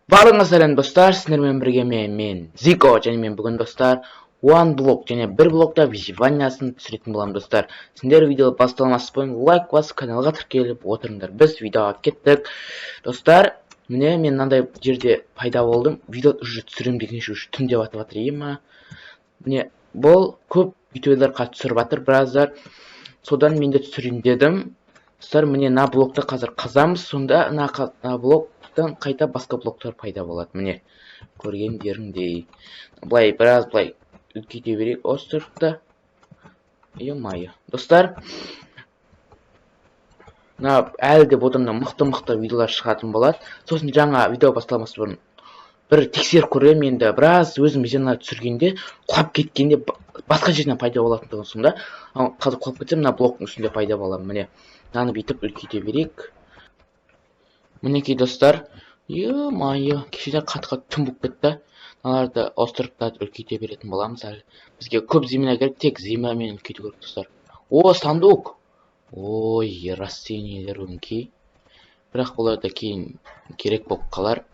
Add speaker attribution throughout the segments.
Speaker 1: Барлығыңа сәлем достар, сіздермен бірге мен Зико, және мен бүгін достар One блок және бір блокта выживаниясын түсіретін боламын достар. Сендер видео басталмас бұрын лайк басып каналға тіркеліп отырыңдар. Біз видеоға кеттік. Достар, міне мен мынандай жерде пайда болдым. Видео уже түсірем дегенше уже түн деп атып жатыр ема. Міне бұл көп ютуберлер түсіріп жатыр біраздар. Содан мен де түсірейін дедім. Достар, міне мына блокты қазір қазамыз, сонда мына блоктан қайта басқа блоктар пайда болады. Міне көргендеріңдей. Біраз үлкейте берейік островты. Е-мое. Достар, әлі де одан мықты видеолар шығатын болады. Сосын жаңа видео басталмас бұрын бір тексеріп көремін енді. Біраз өзім видеоны түсіргенде құлап кеткенде басқа жерден пайда болатындығын сонда. Қазір құлап кетсем, мына блоктың үстінде пайда боламын. Міне мынаны бүйтіп үлкейте берейік. Мінекей достар, е-мое, кешеден қатты түн болып кетті. Мыналарды островта үлкейте беретін боламыз. Бізге көп земля керек, тек землямен үлкейту керек достар. О, сандук! Ой, растениялер өңкей. Бірақ оларда кейін керек болып қалар.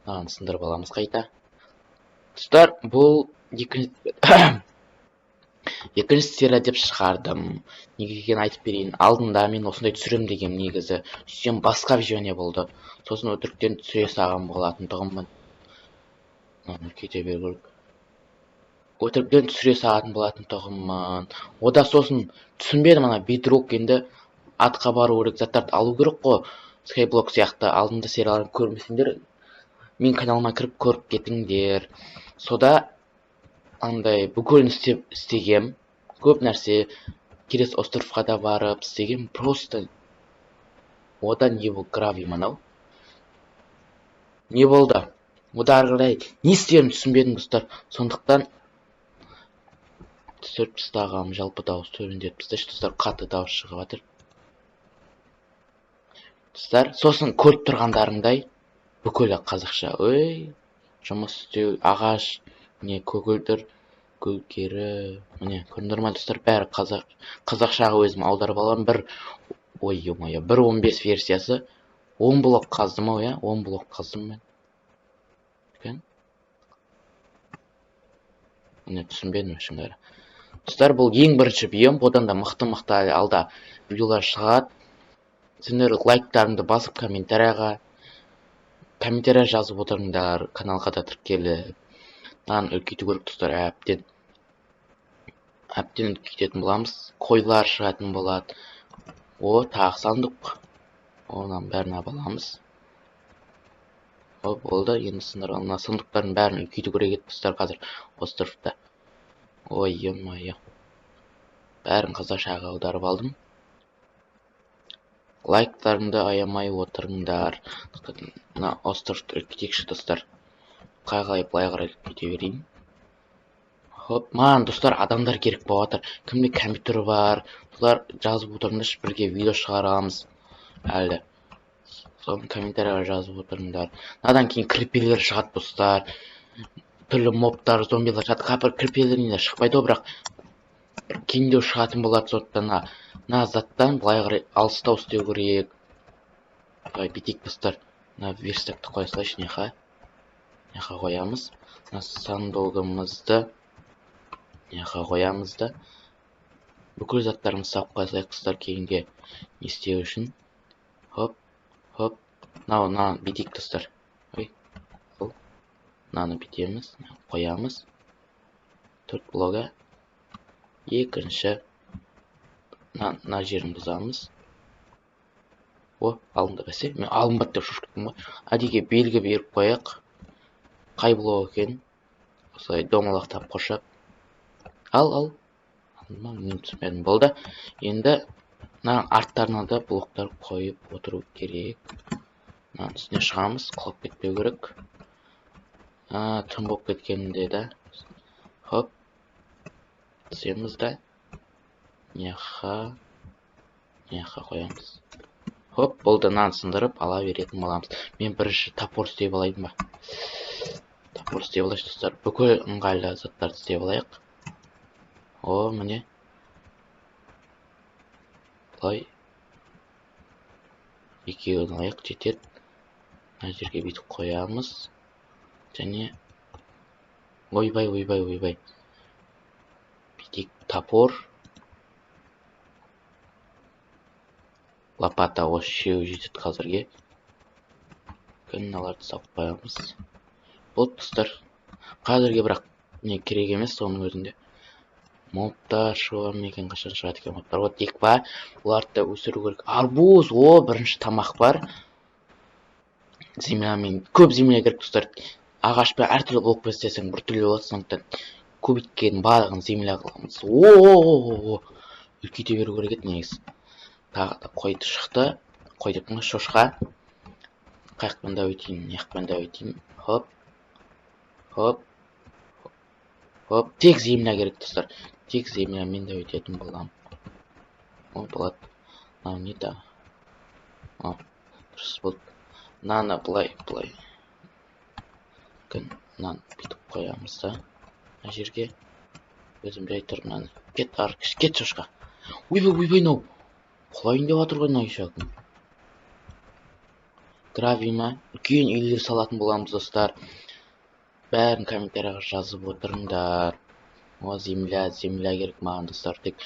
Speaker 1: Мынаны сындырып аламыз қайта. Достар, бұл екінші серия деп шығардым. Неге екенін айтып берейін. Алдында мен осындай түсірем деген негізі. Сөйтсем басқа видео болды. Сосын өтіріктен түсіре салған болатындығыммын. Үлкейте беру керек. Өтіріктен түсіре салатын болатындығыммын. Ода сосын түсінбедім, ана бедрок енді атқа бару керек, заттарды алу керек қой. Skyblock сияқты алдында серияларын көрмесеңдер, мен каналыма кіріп көріп кетіңдер. Сода андай бүкілін істегем, көп нәрсе. Келесі островқа да барып істегем, просто одан не болды, грави мынау. Не болды? Ода ары қарай не істерімді түсінбедім достар. Сондықтан түсіріп тастағам, жалпы дауыс төмендетіп тастайыншы достар, қатты дауыс шығып жатыр. Достар, сосын көріп тұрғандарыңдай бүкілі қазақша. Ой, жұмыс істеу, ағаш, не көгілдір, гүлкері, міне көрдіңдер ме достар, бәрі қазақшаға өзім аударып аламын. Бір 1.15 версиясы. 10 блок қаздым ау, 10 блок қаздым мен. Міне түсінбедім шындары. Достар, бұл ең бірінші биом, одан да мықты алда видеолар шығады. Сендер лайктарыңды басып комментария жазып отырыңдар, каналға да тіркеліп. Мынаны үлкейту керек достар, әбден үлкейтетін боламыз. Қойлар шығатын болады. О, тағы сандық. Онан бәрін абаламыз. О, болды, енді сындырған сандықтардың бәрін үлкейту керек еді достар қазір островта. Ой, е-мое. Бәрін қазақшаға аударып алдым. Лайктарыңды аямай отырыңдар. Мына островты үлкейтейікші достар. Былай қарай үлкейте берейін. Хоп, маған достар адамдар керек болып жатыр. Кімде компьютер бар, солар жазып отырыңдаршы, бірге видео шығарамыз. Әлі. Соны комментарияға жазып отырыңдар. Надан кейін криперлер шығады достар. Түрлі мобтар, зомбилар шығады. Қапыр криперлеріне шықпайды, бірақ кеңдеу шығатын болады. Сондықтан мына заттан былай қарай алыстау істеу керек. Бүйтейік достар. Мына верстакты қоя салайыншы, неха қоямыз. Мына сандугымызды неха қоямыз да. Бүкіл заттарымызды салып қоя салайық достар, кейінге не істеу үшін. Хоп. Мынаны бүйтейік достар. Мынаны бүйтеміз, қоямыз. 4 блога. Екінші. Мына жерін бұзамыз. О, алынды бәсе. Мен алынбады деп шошып кеттім ғой. Әдейіге белгі беріп қояйық. Қай блог екен? Осылай домалақтап қоршап. Ал. Мен түсінбедім, болды. Енді мына арттарына да блоктар қойып отыру керек. Мынаның үстіне шығамыз, құлап кетпеу керек. Түн болып кеткенде да. Хоп. Түсеміз да. Неха қоямыз. Хоп, болды, мынаны сындырып ала беретін боламыз. Мен бірінші топор істеп алайын ба? Топор істеп алайыншы достар. Бүкіл ыңғайлы заттарды істеп алайық. О, міне. Бұлай. Екеуін алайық, жетеді. мына жерге бүйтіп қоямыз. Және ойбай. Бүйтейік, топор. Лопата осы үшеуі жетеді қазірге. Мыналарды салып қоямыз. Болды достар. Қазірге бірақ не керек емес соның өзінде. Мобтар шығар ма екен, қашан шығады екен мобтар. Вот дейік па, оларды өсіру керек. Арбуз, бірінші тамақ бар. Землямен, көп земля керек достар. Ағашпен әртүрлі блок істесең біртүрлі болады, сондықтан көбейткен барлығын земля қыламыз. Үлкейте беру керек еді негізі. Тағы да қойды шықты. Қой деп қойған шошқа. Қаяқпен да өтейін, неқпен да өтейін. Хоп. Тек земля керек достар. Тек землямен де өтетін болам. Болады. Мынау не да? Дұрыс болды. Мынаны былай. Мынаны бүйтіп қоямыз да. Мына жерге. Өзім жай тұр мынаны. Кет шошқа. Ойбай, мынау. Құлайын деп жатыр ғой мына үйшағым. Гравий ма? Үлкен үйлер салатын боламыз достар. Бәрін комментарияға жазып отырыңдар. Земля керек маған достар. Тек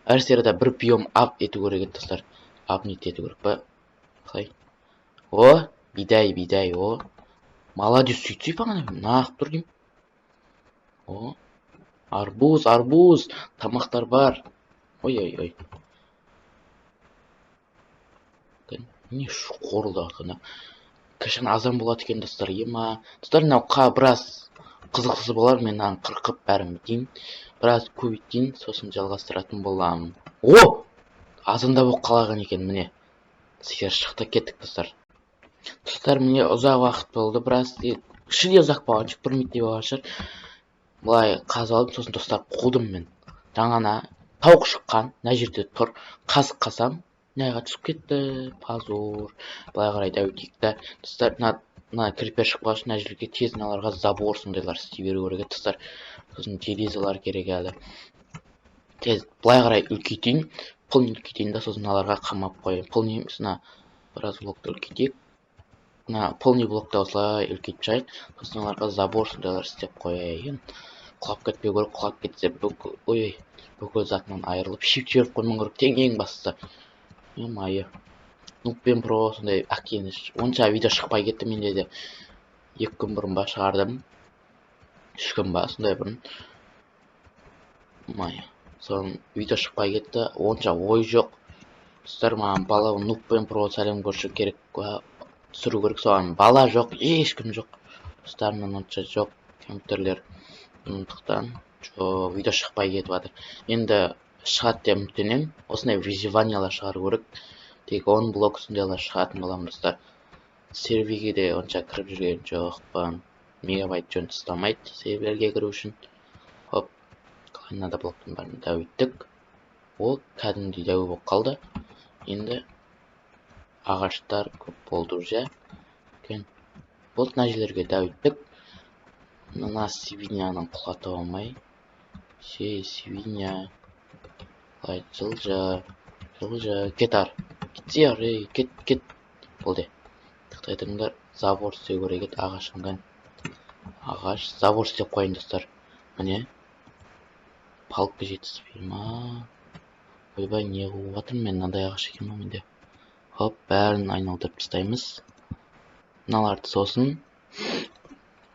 Speaker 1: әр серияда бір биом ап ету керек еді достар. Апнет ету керек па? Қалай? Бидай. Молодец, сөйтсей бағана нағып тұр деймін. Арбуз. Тамақтар бар. Ой. Не қорылды артына. Қашан азан болады екен достар, ема. Достар, мынау біраз қызықсыз болар, мен мынаны қырқып бәрін бітейін. Біраз көбейтейін, сосын жалғастыратын боламын. Азанда болып қалаған екен, міне. Сиыр шықты, кеттік достар. Достар, міне ұзақ уақыт болды, біраз ішінде ұзақ болған шығар, бір минуттей болған шығар. Былай қазып алдым, сосын достар қудым мен. Жаңана тауық шыққан, мына жерде тұр, қазық қасам. Мынаға түсіп кетті, пазур. Былай қарай да өтейік та. Достар, мына крипер шықпау үшін мына жерге тез мыналарға забор сондайлар істей беру керек еді достар. Сосын железалар керек әлі. Тез былай қарай үлкейтейін. Пылын үлкейтейін да, сосын мыналарға қамап қояйын. Пылын емес, мына біраз блокты үлкейтейік. Мына пылны блокты осылай үлкейтіп жайық. Сосын мыналарға забор сондайлар істеп қояйын. Құлап кетпеу керек, құлап кетсе бүкіл затынан айырылып шип жіберіп қоймау керек. Тең ең бастысы. Майы. Нуппен про сондай әкеніш. Онша видео шықпай кетті, менде де 2 күн бұрын ба шығардым. 3 күн ба, сондай бұрын. Майы. Соның видео шықпай кетті. Онша ой жоқ. Достар, маған бала Нуппен про сәлем көрші керек. Түсіру керек, соған бала жоқ, ешкім жоқ. Достарымнан онша жоқ компьютерлер. Сондықтан видео шықпай кетіп жатыр. Енді шығады деп үміттенемін. Осындай выживаниялар шығару керек. Тек 10 блок сондайлар шығатын боламын достар. Серверге де онша кіріп жүрген жоқпын. Мегабайт жөн ұстамайды серверге кіру үшін. Қалай мынада блоктың бәрін дәу еттік. Ол кәдімгідей дәу болып қалды. Енді ағаштар көп болды уже. Болды, мына жерлерге дәу еттік. Мына свиньяның құлатып алмай. Свинья. Жылжа. Кетар. Кетсе, кет. Болды. Тақтай тұрыңдар. Забор істеу керек еді, ағашыңдан. Ағаш. Забор істеп қойын достар. Міне. Палка жетіспей ма? Ойбай, не қылып жатырмын мен, мынандай ағаш екен ма менде. Бәрін айналдырып тастаймыз. Мыналарды сосын.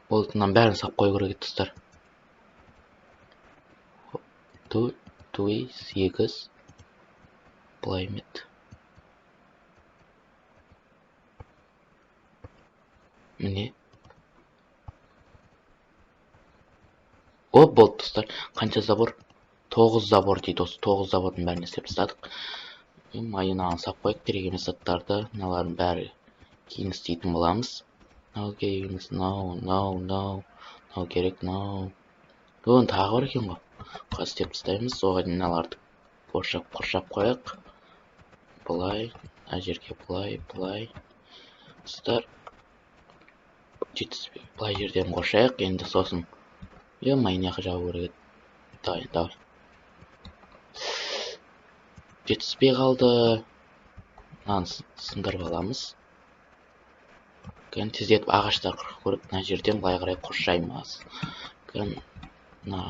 Speaker 1: Болды, мынаның бәрін сап қою керек еді достар. 8 былай мет. Міне. Болды достар. Қанша забор? 9 забор дейді осы. 9 забордың бәрін істеп тастадық. Майынағын сап қойып, керек емес заттарды, мыналардың бәрі кейін істейтін боламыз. No games, no керек, no. Оны тағы бар екен ғой. Қаз істеп тастаймыз. Оған мыналарды қоршап қояйық. Былай, мына жерге былай. Достар, жетіспей. Былай жерден қоршайық. Енді сосын. Майнияқы жабу керек еді. Давай. Жетіспей қалды. Мынаны сындырып аламыз. тездетіп ағаштар көріп мына жерден былай қарай қоршаймыз. Мына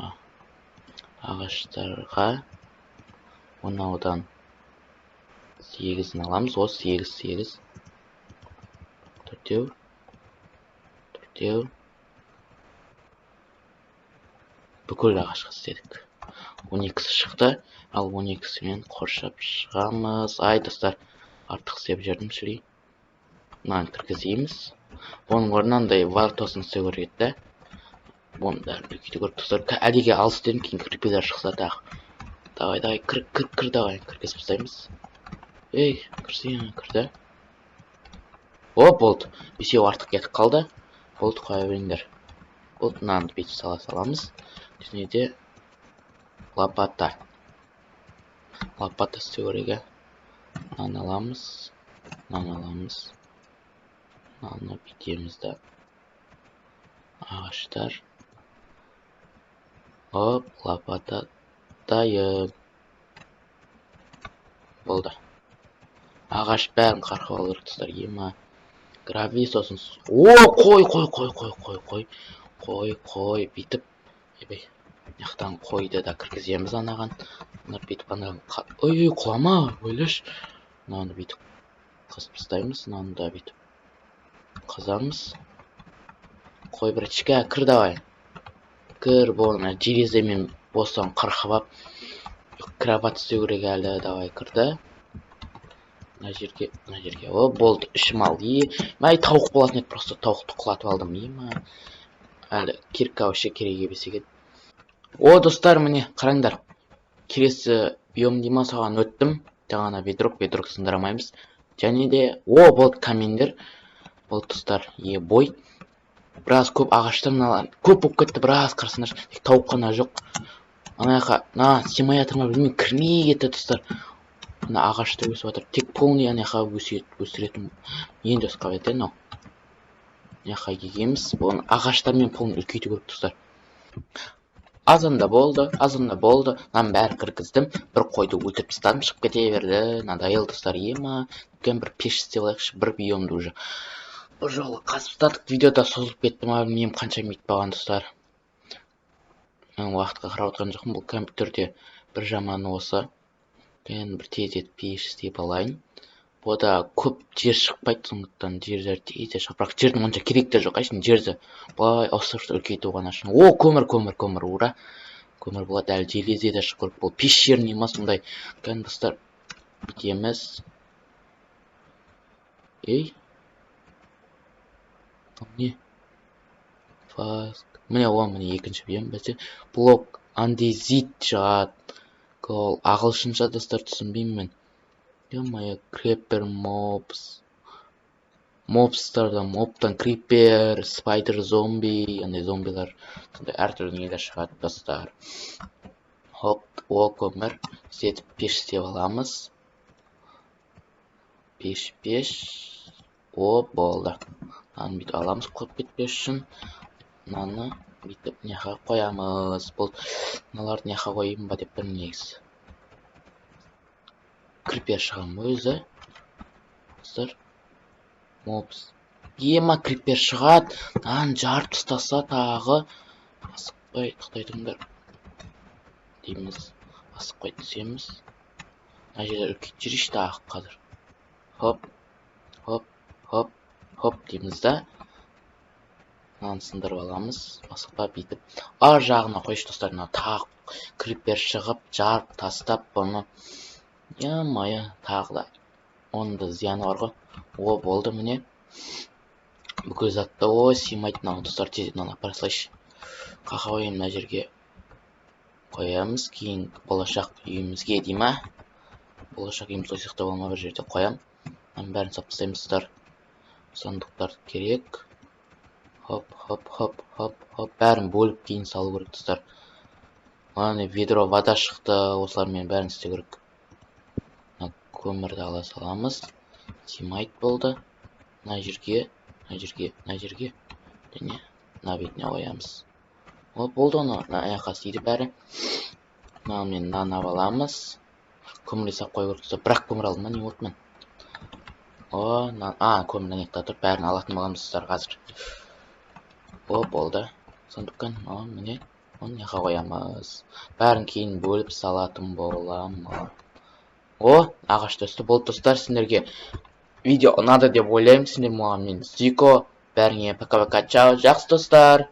Speaker 1: ағаштарға мынаудан 8-ін аламыз. Осы 8 төртеу бүкіл ағашқа істедік. 12-сі шықты, ал 12-сімен қоршап шығамыз. Ай достар, артық істеп жердім шірей. Мынаны кіргізейміз. Оның орнында вартосын істеу керек еді. Бұны бәрін үлкейту керек достар. Әдеге алыс істедім, кейін кірпелер шықса тағы. Давай, кір, давай, кіргізіп тастаймыз. Ей, кірді. О, болды. 5 артық кетіп қалды. Болды, қоя беріңдер. Болды, мынаны бүйтіп саламыз. Және де лопата істеу керек. Мынаны аламыз. Мынаны бүйтеміз да. Ағаштар. Оп, лопата дайын. Болды. Ағаш бәрін қарқып алу керек достар. Ема гравий сосын. О, қой. Бүйтіп. Яқтан қойды да кіргіземіз анаған. Бұлар бүйтіп анаған. Ой, құлама, ойлаш. Мынаны бүйтіп қысып тастаймыз. Мынаны да бүйтіп қазамыз. Қой біріншіге, кір давай. Кір, бұны жереземен бостан қырқып ап. Кровать істеу керек әлі, давай кірді. Мына жерге. О, болды, ішім алды. Май тауық болатын еді, просто тауықты құлатып алдым. Ема. Әлі кирка вообще керек емес екен. О, достар, міне, қараңдар. Келесі биом дейма саған өттім. Жаңана бедрок сындырамаймыз. Және де, о, болды камендер. Болды достар, бой. Біраз көп ағаштар мыналар. Көп болып кетті, біраз қарсыңдар. Тек тауық қана жоқ. Анаяқа, симаятырма білмей кірмей кетті достар. Мына ағашты өсіп жатыр. Тек полный анаяқа өсіретін. Енді өсіп қабет ау. Анаяқа егеміз. Бұны ағаштармен полный үлкейту керек достар. Азанда болды. Нан бәрі кіргіздім. Бір қойды өлтіріп тастадым, шығып кете берді. Надоел достар. Ема, үлкен бір пеш істеп алайықшы, бір биомды уже. Бұл жолы қасып тастадық. Видеода созылып кетті ма, білмеймін қанша минут болған достар. Мен уақытқа қарап отырған жоқпын. Бұл компьютерде бір жаманы осы. Мен бір тез етіп пеш істеп алайын. Бұда көп жер шықпайды, сондықтан жерлер тез шығып. Бірақ жердің онша керек те жоқ. Айшын жерді былай ауыстырып үлкейту ғана үшін. О, көмір, ура. Көмір болады, әлі железе де шығып көріп. Бұл пеш жерін ема сондай. Кән достар, бітеміз. Ей. Не? Міне екінші биом бәсе. Блок андезит шығады. Ол ағылшынша достар түсінбеймін мен. Ема, крепер мобс. Мобстардан, моптан крипер, спайдер зомби, андай зомбилар. Сондай әртүрлі нелер шығады достар. Хоп, о, көмір. Сөйтіп пеш істеп аламыз. Пеш. О, болды. Мынаны бүйтіп аламыз, көп кетпес үшін. Мынаны бүйтіп неға қоямыз. Мыналарды неға қойым ба деп бір негіз. Крипер шығам өзі. Достар. Мопс. Ема крипер шығады. Нан жарып тастаса тағы. Асықпай, тұқтайтыңдар. Дейміз. Асықпай түсеміз. Мына жерде үлкейт жүріш тағы қазір. Хоп дейміз да. Мынаны сындырып аламыз. Асықпа бүйтіп. Ар жағына қойшы достар. Тағы крипер шығып, жарып тастап бұны. Ема, тағы да. Оның да зияны бар ғой. О, болды міне. Бүкіл затты симайды. Достар тезетінен апарасылайшы. Қақауайын мына жерге қоямыз. Кейін болашақ үйімізге дейма. Болашақ үйіміз ойсықты болма бір жерде қоям. Бәрін сапыстаймыз достар. Сандықтар керек. Хоп. Бәрін бөліп кейін салу керек достар. Мына ведро вода шықты. Осылармен бәрін істеу керек. Көмірді ала саламыз. Симайт болды. Мына жерге. Және мына бетіне қоямыз. О, болды оны. Аяққа істейді бәрі. Мынаны аламыз. Көмір сап қой керек. Бірақ көмір алдым, не отмын. О, көмірнен ектатып бәрін алатын боламыз достар қазір. О, болды. Сондықтан, міне, оны неға қоямыз. Бәрін кейін бөліп салатын боламыз. О, ағаш өсті. Болды достар, сендерге видео ұнады деп ойлаймын. Сендер маған мен Зико. Бәріңе пока-пока. Чао, жақсы достар.